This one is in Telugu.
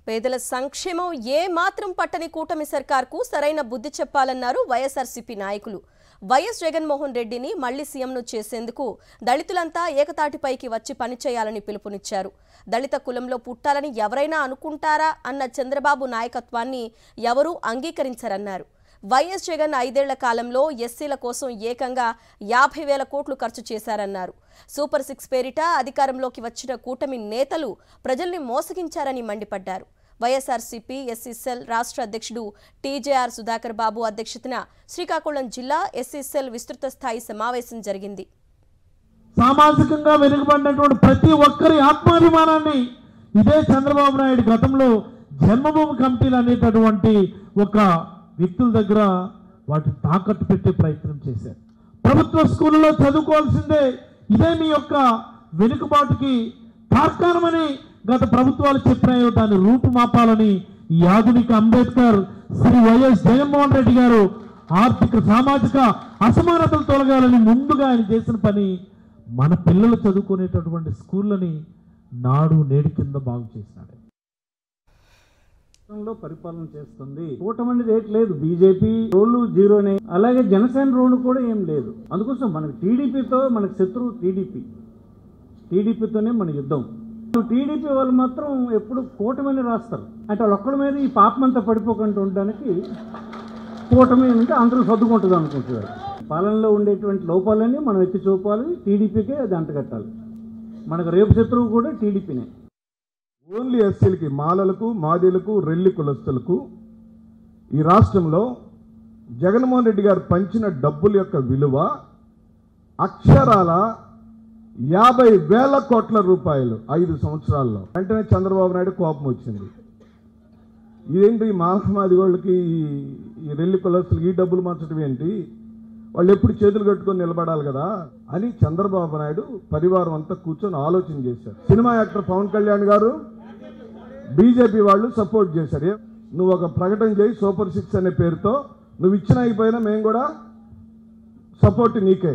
పేదల సంక్షేమం ఏ మాత్రం పట్టని కూటమి సర్కార్కు సరైన బుద్ధి చెప్పాలన్నారు వైఎస్ఆర్సీపీ నాయకులు. వైఎస్ జగన్మోహన్ రెడ్డిని మళ్లీ సీఎంను చేసేందుకు దళితులంతా ఏకతాటిపైకి వచ్చి పనిచేయాలని పిలుపునిచ్చారు. దళిత కులంలో పుట్టాలని ఎవరైనా అనుకుంటారా అన్న చంద్రబాబు నాయకత్వాన్ని ఎవరూ అంగీకరించరన్నారు. వైఎస్ జగన్ 5 ఏళ్ల కాలంలో ఎస్సీల కోసం ఏకంగా 50,000 కోట్లు ఖర్చు చేశారన్నారు. సూపర్ 6 పేరిట అధికారంలోకి వచ్చిన కూటమి నేతలు ప్రజల్ని మోసగించారని మండిపడ్డారు. వైఎస్ఆర్సీపీ ఎస్సీ సెల్ రాష్ట్ర అధ్యక్షుడు టీజేఆర్ సుధాకర్ బాబు అధ్యక్షతన శ్రీకాకుళం జిల్లా ఎస్సీ సెల్ విస్తృత స్థాయి సమావేశం జరిగింది. సామాజికంగా వెనుకబడినటువంటి ప్రతి ఒక్కరి ఆత్మాభిమానాన్ని ఇదే చంద్రబాబు నాయుడు గతంలో జన్మభూమి కమిటీలు అనేటటువంటి ఒక వ్యక్తుల దగ్గర వాటి తాకట్టు పెట్టే ప్రయత్నం చేశారు. ప్రభుత్వ స్కూళ్ళలో చదువుకోవాల్సిందే ఇదే మీ యొక్క వెనుకబాటుకి తార్కాణమని గత ప్రభుత్వాలు చెప్పినాయో దాన్ని రూపుమాపాలని ఈ ఆధునిక అంబేద్కర్ శ్రీ వైఎస్ జగన్మోహన్ రెడ్డి గారు ఆర్థిక సామాజిక అసమానతలు తొలగాలని ముందుగా ఆయన చేసిన పని మన పిల్లలు చదువుకునేటటువంటి స్కూళ్ళని నాడు నేడు కింద బాగు చేసినాడు. పరిపాలన చేస్తుంది. కూటమి రేట్ లేదు, బీజేపీ రోడ్లు జీరోనే, అలాగే జనసేన రోడ్డు కూడా ఏం లేదు. అందుకోసం మనకి టీడీపీతో మనకు శత్రువు టీడీపీతోనే మన యుద్ధం. టీడీపీ వాళ్ళు మాత్రం ఎప్పుడు కూటమిని రాస్తారు అంటే వాళ్ళ ఒక్కడి మీద ఈ పాపమంతా పడిపోకుండా ఉండడానికి కూటమి అంటే అందరూ సర్దుకుంటుంది అనుకుంటున్నారు. పాలనలో ఉండేటువంటి లోపాలన్నీ మనం ఎత్తి చూపాలి, టీడీపీకే అది అంటగట్టాలి. మనకు రేపు శత్రువు కూడా టీడీపీనే. ఓన్లీ ఎస్సీలకి, మాలలకు, మాదిలకు, రెల్లి కులస్తులకు ఈ రాష్ట్రంలో జగన్మోహన్ రెడ్డి గారు పంచిన డబ్బుల యొక్క విలువ అక్షరాల 50,000 కోట్ల రూపాయలు 5 సంవత్సరాల్లో. వెంటనే చంద్రబాబు నాయుడు కోపం వచ్చింది. ఇదేంటి మాది వాళ్ళకి ఈ రెల్లి కులస్తులకి ఈ డబ్బులు మార్చడం ఏంటి, వాళ్ళు ఎప్పుడు చేతులు కట్టుకొని నిలబడాలి కదా అని చంద్రబాబు నాయుడు పరివారం అంతా కూర్చొని ఆలోచన చేశారు. సినిమా యాక్టర్ పవన్ కళ్యాణ్ గారు, బీజేపీ వాళ్ళు సపోర్ట్ చేశారు. నువ్వు ఒక ప్రకటన చేయి, సూపర్ 6 అనే పేరుతో నువ్వు ఇచ్చిన అయిపోయినా మేము కూడా సపోర్ట్ నీకే.